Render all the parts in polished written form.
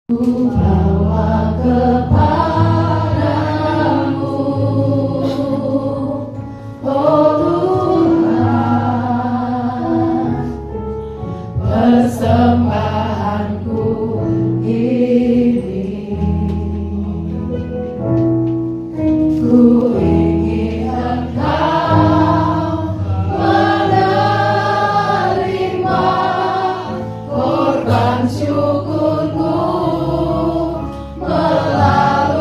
Bawa kepadamu, oh Tuhan, persembahanku ini. Ku ingin Engkau menerima korban syukurku melalui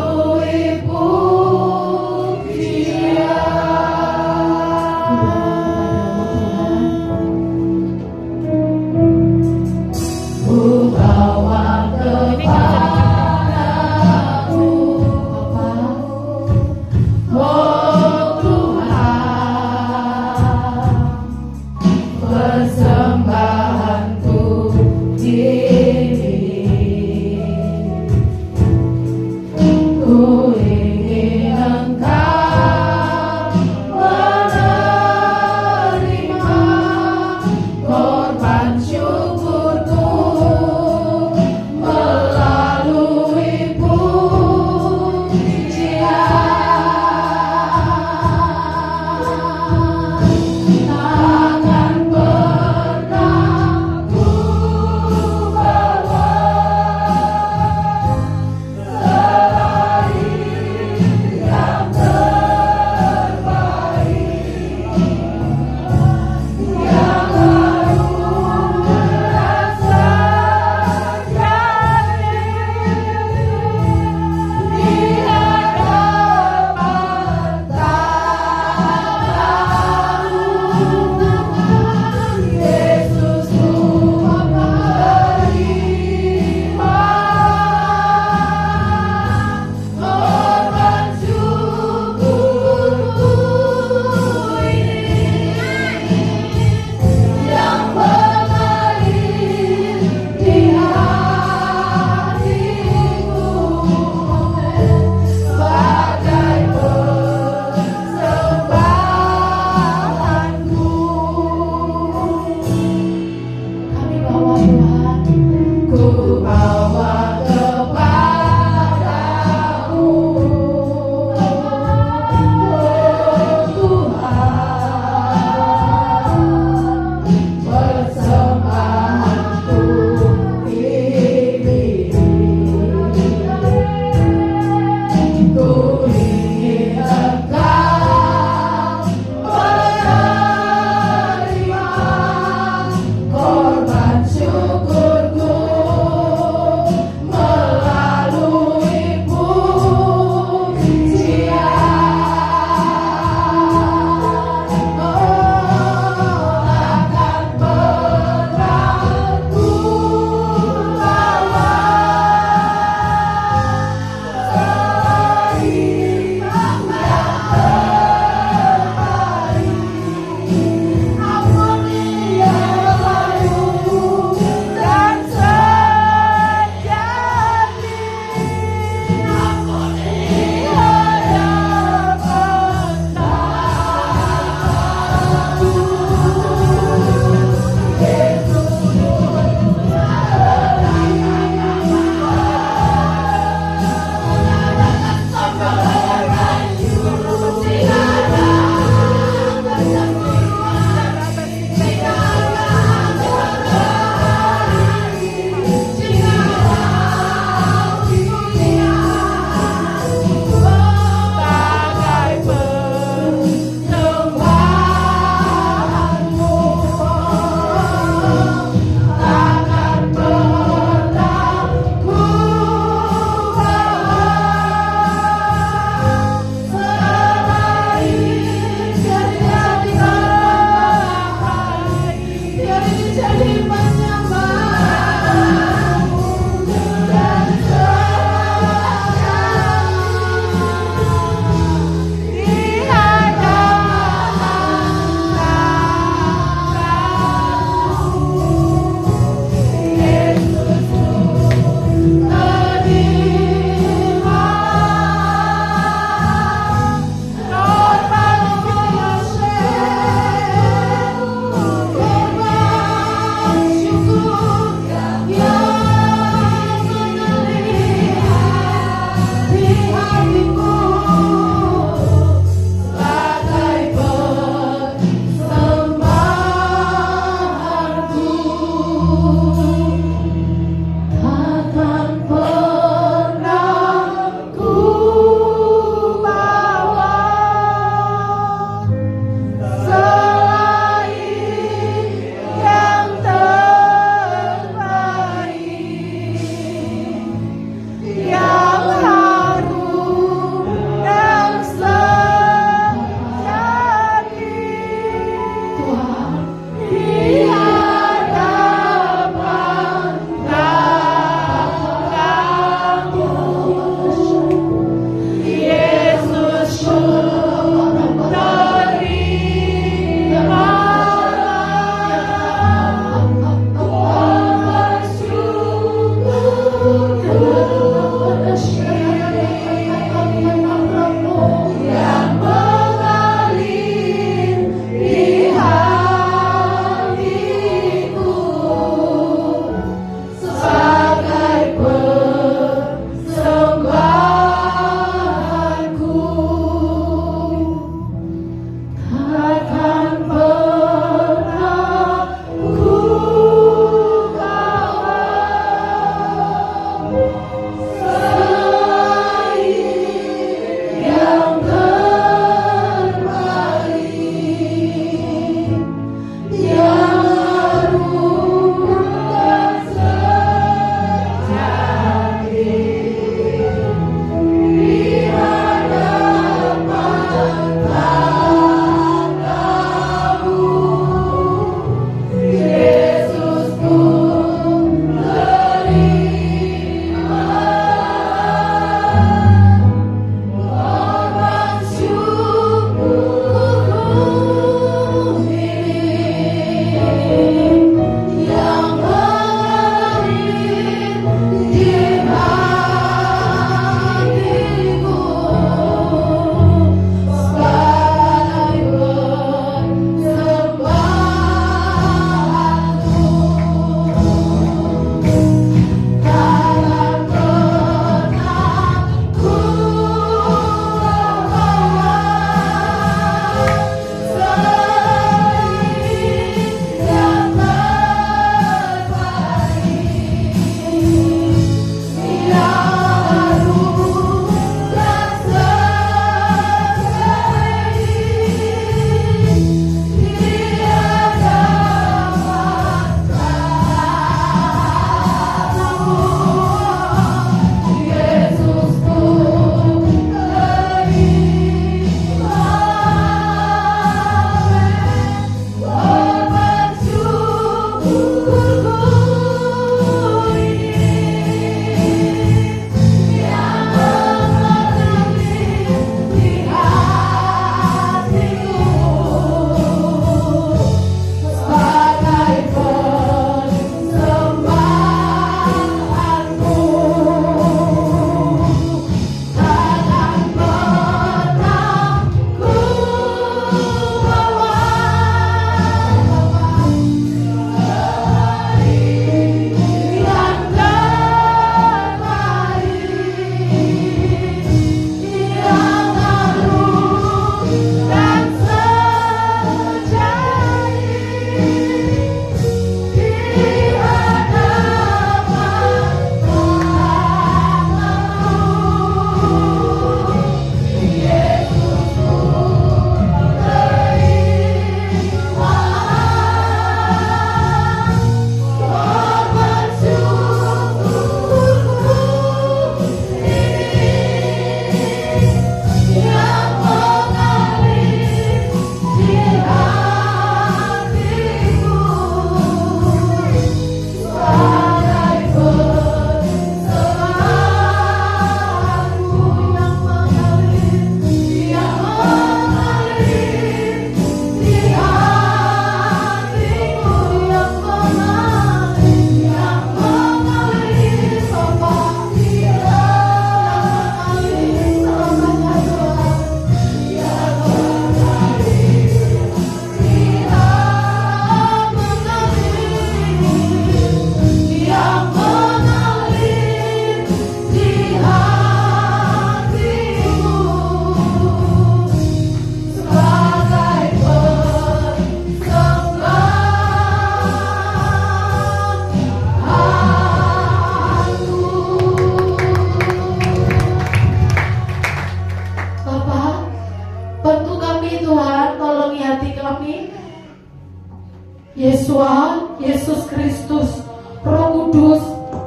Yesus Kristus, Roh Kudus,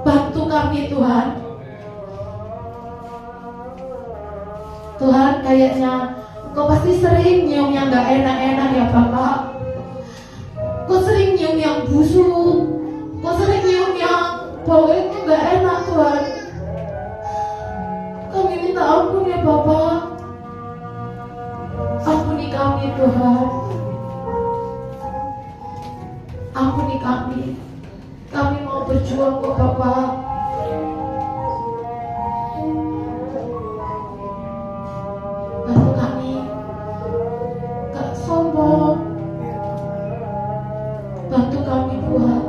bantu kami Tuhan. Tuhan, kayaknya Engkau pasti sering nyium yang gak enak-enak ya Bapak. Kau sering nyium yang busuk, Kau sering nyium yang baunya gak enak Tuhan. Kami minta ampun ya Bapak. Ampuni kami Tuhan. Ampuni kami. Kami mau berjuang kok Bapak. Bantu kami gak sombong. Bantu kami Tuhan.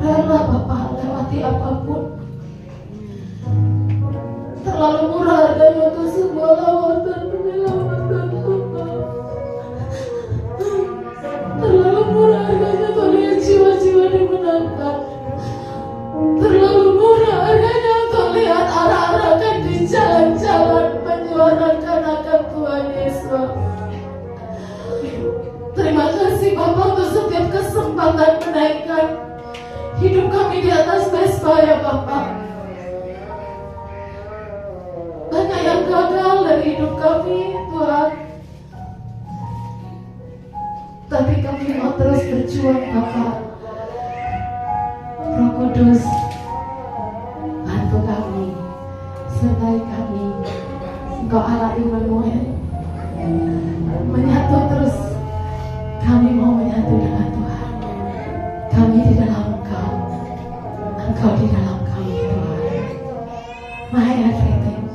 Rela Bapak lewati apapun. Terlalu murah harganya untuk sebuah lawatan menyelamatkan hamba. Terlalu murah harganya untuk lihat jiwa-jiwa dimenangkan. Tuhan menaikkan hidup kami di atas Vespa ya Bapak. Banyak yang gagal dari hidup kami Tuhan, tapi kami mau terus berjuang Bapak. Roh Kudus, bantu kami, sertai kami. Engkau Allah Immanuel, menyatu terus. Kami mau menyatu dengan Tuhan. Kami di dalam Engkau, Engkau di dalam kami Tuhan. My everything,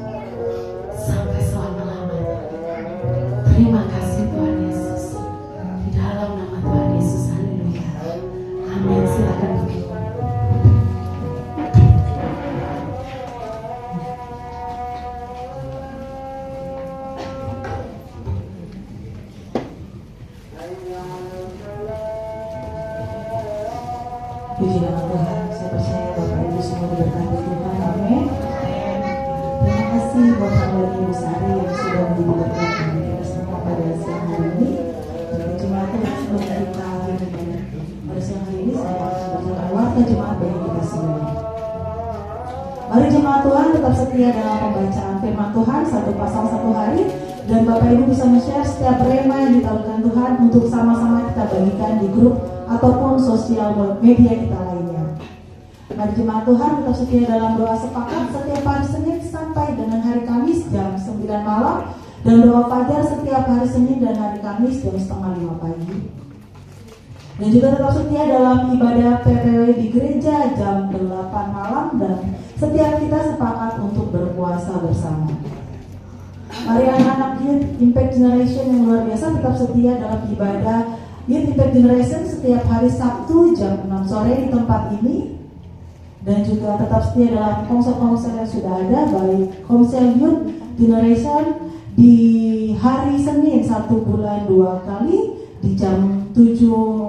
sampai selama-lamanya. Terima kasih Tuhan Yesus. Di dalam nama Tuhan Yesus, haleluya. Amin. Silakan duduk. Puji nama Tuhan, saya percaya Bapak Ibu semua diberkati Tuhan, amin. Terima kasih buat Bapak Ibu Sari yang sudah menjadi berkat bagi kita semua pada siang hari ini. Untuk jemaat yang sebelum kita akhiri pada siang hari ini, saya akan bacakan warta jemaat bagi kita semua. Mari jemaat Tuhan tetap setia dalam pembacaan firman Tuhan satu pasal satu hari, dan Bapak Ibu bisa men-share setiap rema yang ditawarkan Tuhan untuk sama-sama kita bagikan di grup ataupun sosial media kita lainnya. Mari jemaat Tuhan tetap setia dalam doa sepakat setiap hari Senin sampai dengan hari Kamis jam 9 malam, dan doa fajar setiap hari Senin dan hari Kamis jam 4:30 pagi. Dan juga tetap setia dalam ibadah PPW di gereja jam 8 malam, dan setiap kita sepakat untuk berpuasa bersama. Mari anak-anak Youth Impact Generation yang luar biasa tetap setia dalam ibadah Youth Impact Generation setiap hari Sabtu jam 6 sore di tempat ini, dan juga tetap setia dalam komsel-komsel yang sudah ada, baik komsel Youth Generation di hari Senin 1 bulan 2 kali di jam 7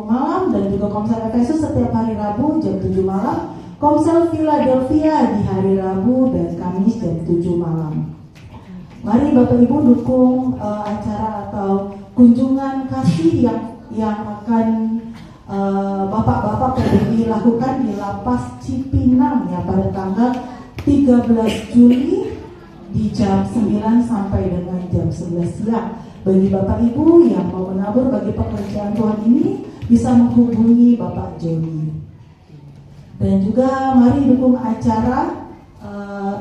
malam, dan juga komsel Efesus setiap hari Rabu jam 7 malam, komsel Philadelphia di hari Rabu dan Kamis jam 7 malam. Mari Bapak Ibu dukung acara atau kunjungan kasih yang akan Bapak-bapak PDI lakukan di Lapas Cipinang ya pada tanggal 13 Juli di jam 9 sampai dengan jam 11 siang. Bagi Bapak Ibu yang mau menabur bagi pekerjaan Tuhan ini bisa menghubungi Bapak Joni. Dan juga mari dukung acara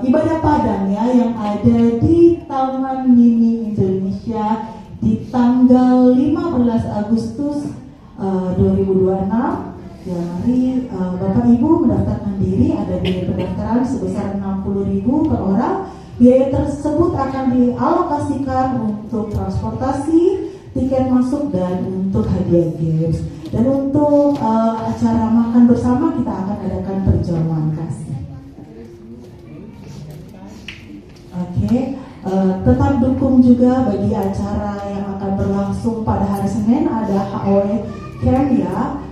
ibadah padang ya yang ada di Taman Mini Indonesia di tanggal 15 Agustus 2026. Ya, mari Bapak Ibu mendaftarkan diri, ada biaya pendaftaran sebesar 60.000 per orang. Biaya tersebut akan dialokasikan untuk transportasi, tiket masuk, dan untuk hadiah games. Dan untuk acara makan bersama kita akan adakan perjamuan kasih. Oke, tetap dukung juga bagi acara yang akan berlangsung pada hari Senin, ada HOE Camp ya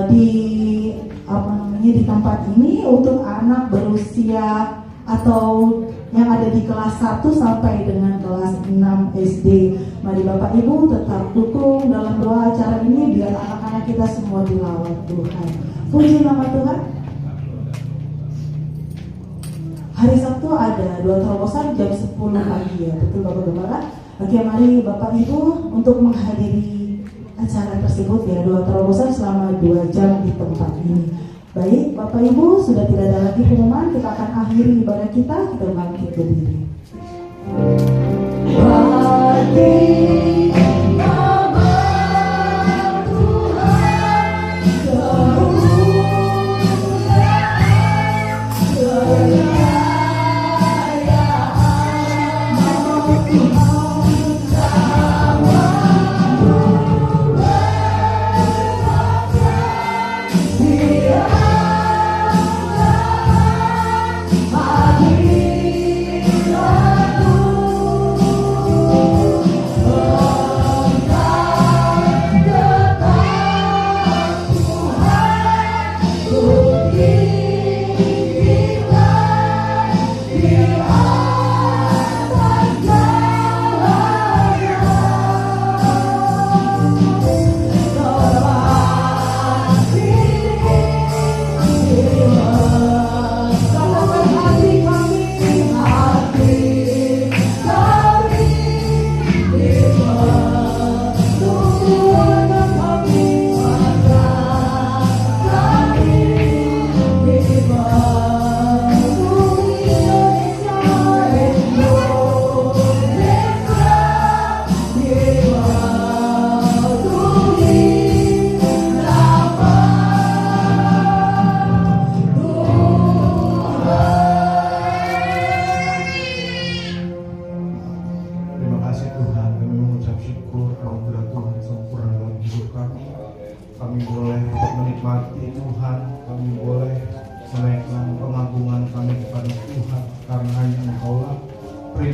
di tempat ini untuk anak berusia atau yang ada di kelas 1 sampai dengan kelas 6 SD. Mari Bapak Ibu tetap dukung dalam doa acara ini biar anak-anak kita semua dilawat Tuhan. Puji nama Tuhan. Hari Sabtu ada dua terobosan jam 10 pagi ya, betul Bapak Gembala? Oke, mari Bapak Ibu untuk menghadiri acara tersebut ya, dua terobosan selama 2 jam di tempat ini. Baik, Bapak Ibu sudah tidak ada lagi pengumuman, kita akan akhiri ibadah kita bangkit berdiri. Oh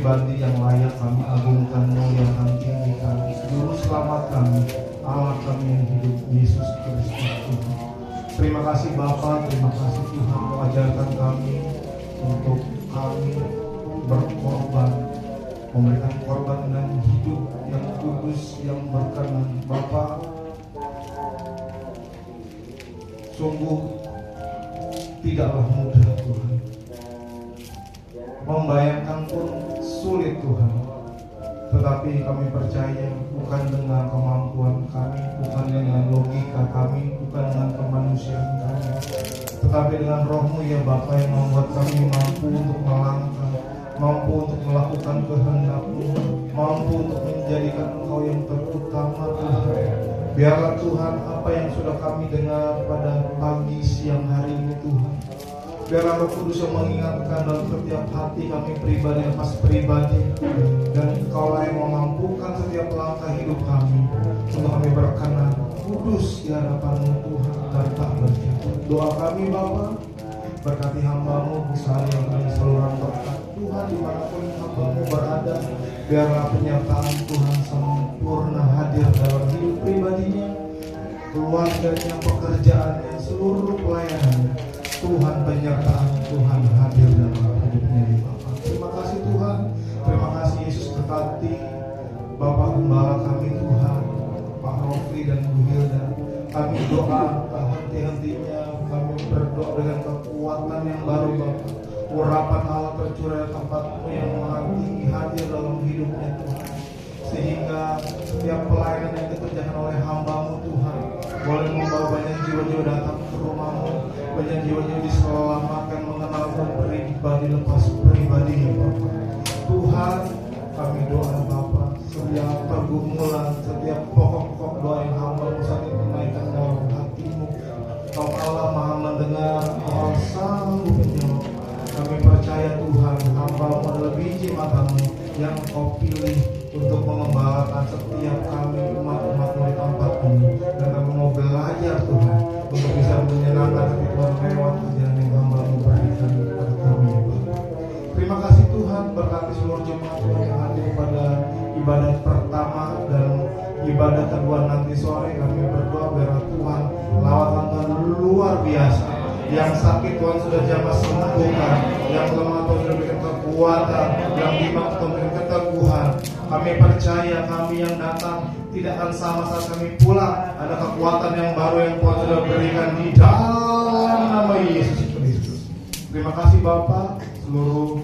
pribadi yang layak kami agungkan, muliakan, tinggikan. Juru selamat kami, Allah kami yang hidup, Yesus Kristus Tuhan. Terima kasih Bapa, terima kasih Tuhan mengajarkan kami untuk kami berkorban, memberikan korban dan hidup yang kudus, yang berkenan. Bapa, sungguh tidaklah mudah Tuhan. Membayangkan pun sulit Tuhan. Tetapi kami percaya bukan dengan kemampuan kami, bukan dengan logika kami, bukan dengan kemanusiaan kami, tetapi dengan Roh-Mu ya Bapa yang membuat kami mampu untuk melangkah, mampu untuk melakukan kehendak-Mu, mampu untuk menjadikan Engkau yang terutama Tuhan. Biarlah Tuhan apa yang sudah kami dengar pada pagi siang hari ini Tuhan, biarlah Roh Kudus yang mengingatkan dalam setiap hati kami pribadi lepas pribadi, dan Engkaulah yang memampukan setiap langkah hidup kami untuk kami berkenan kudus di hadapan-Mu Tuhan dan tak berjatuh. Doa kami Bapa, berkati hamba-Mu Busari yang kami saluran berkat Tuhan dimanapun hamba-Mu berada. Biarlah penyertaan Tuhan sempurna hadir dalam hidup pribadinya, keluarganya, pekerjaannya, seluruh pelayanannya. Tuhan penyertaan Tuhan hadir dalam hidupnya di Bapa. Terima kasih Tuhan, terima kasih Yesus berkati Bapak Gembala kami Tuhan, Pak Rofli dan Bu Hilda. Kami doa tak henti-hentinya, kami berdoa dengan kekuatan yang baru Bapak. Urapan Allah tercurah tempat-Mu yang maha tinggi hadir dalam hidupnya Tuhan, sehingga setiap pelayanan yang dikerjakan oleh hamba-Mu Tuhan boleh membawa banyak jiwa-jiwa datang ke rumah-Mu, banyak jiwa-jiwa diselamatkan mengenalkan pribadi lepas pribadi ya Bapak. Tuhan, kami doa Bapak, setiap pergumulan, setiap pokok-pokok doa yang hamba-Mu saat ini menaikkan dalam hati-Mu, Kau Allah maha mendengar, Allah sanggup menjawab. Kami percaya Tuhan, hamba-Mu adalah biji mata-Mu yang Kau pilih untuk mengembalakan setiap kami umat-umat-Mu di tempat ini. Dan kami mau belajar Tuhan untuk bisa menyenangkan hati Tuhan lewat ajaran yang hamba-Mu berikan kepada kami ya Bapak. Terima kasih Tuhan, berkati seluruh jemaat Tuhan yang hadir pada ibadah pertama dan ibadah kedua nanti sore. Kami berdoa biar Tuhan lawatan Tuhan luar biasa. Yang sakit Tuhan sudah jamah sembuhkan, yang lemah Tuhan sudah berikan kekuatan, yang bimbang Tuhan berikan keteguhan. Kami percaya kami yang datang tidak akan sama saat kami pulang. Ada kekuatan yang baru yang Tuhan sudah berikan di dalam nama Yesus Kristus. Terima kasih Bapak, seluruh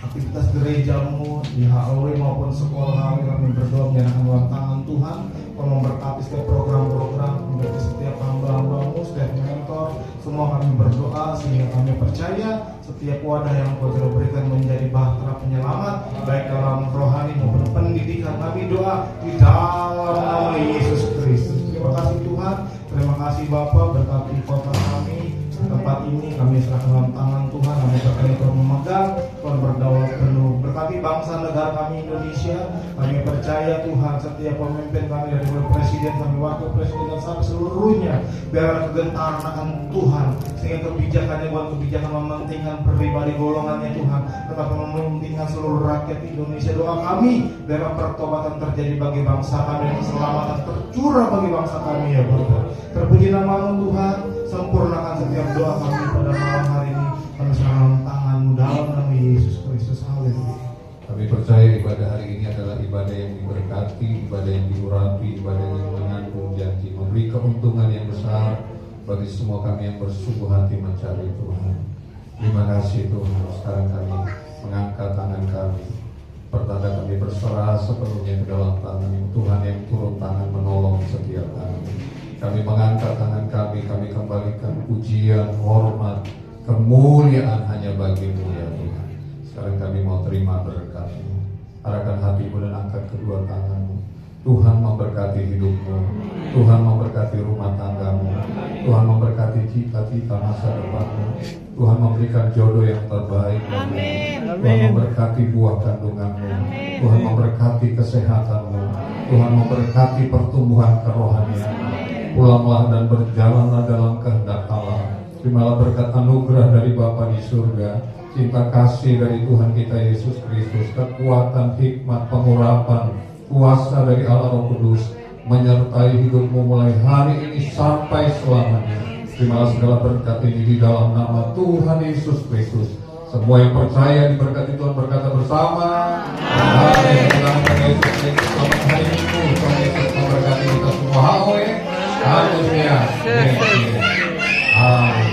aktivitas gereja-Mu di HOW maupun sekolah kami berdoa menyerahkan dalam tangan Tuhan. Kau memberkati setiap program-program, memberkati setiap hamba-hamba-Mu, setiap mentor. Semua kami berdoa sehingga kami percaya setiap wadah yang Kau sudah berikan menjadi bahtera penyelamat, baik dalam rohani maupun pendidikan. Kami doa di dalam nama Yesus Kristus. Terima kasih Tuhan, terima kasih Bapa, berkati kota kami, tempat ini kami serahkan dalam tangan Tuhan. Kami berkati Tuhan memegang, Tuhan berdaulat penuh. Berkati bangsa negara kami Indonesia. Kami percaya Tuhan setiap pemimpin kami dari mulai presiden sampai wakil presiden dan sampai seluruhnya, biar kegentaraan Tuhan, sehingga kebijakannya bukan kebijakan mementingkan pribadi golongannya Tuhan, tetapi mementingkan seluruh rakyat Indonesia. Doa kami biar pertobatan terjadi bagi bangsa kami dan keselamatan tercurah bagi bangsa kami ya Bapa. Terpuji nama-Mu Tuhan, sempurnakan setiap doa kami pada malam hari ini. Kami serahkan tangan-Mu dalam nama Yesus Kristus. Haleluya. Kami percaya ibadah hari ini adalah ibadah yang diberkati, ibadah yang diurapi, ibadah yang mengandung janji, memberi keuntungan yang besar bagi semua kami yang bersungguh hati mencari Tuhan. Terima kasih Tuhan. Sekarang kami mengangkat tangan kami, pertanda kami berserah sepenuhnya ke dalam tangan Tuhan yang turun tangan menolong setiap kami. Kami mengangkat tangan kami kembalikan pujian, hormat, kemuliaan hanya bagi-Mu ya Tuhan. Sekarang kami mau terima berkat-Mu. Arahkan hatimu dan angkat kedua tanganmu. Tuhan memberkati hidupmu, Tuhan memberkati rumah tanggamu, Tuhan memberkati cita-cita masa depanmu, Tuhan memberikan jodoh yang terbaik bagimu, Tuhan memberkati buah kandunganmu, Tuhan memberkati kesehatanmu, Tuhan memberkati pertumbuhan kerohanianmu. Pulanglah dan berjalanlah dalam kehendak Allah. Terimalah berkat anugerah dari Bapa di surga, cinta kasih dari Tuhan kita Yesus Kristus, kekuatan, hikmat, pengurapan, kuasa dari Allah Roh Kudus menyertai hidupmu mulai hari ini sampai selamanya. Terimalah segala berkat ini di dalam nama Tuhan Yesus Kristus. Semua yang percaya diberkati Tuhan berkata bersama. Amin. Selamat Yesus Kristus. Selamat hari Minggu. Tuhan Yesus memberkati kita semua. Haleluya. Haleluya. Amin.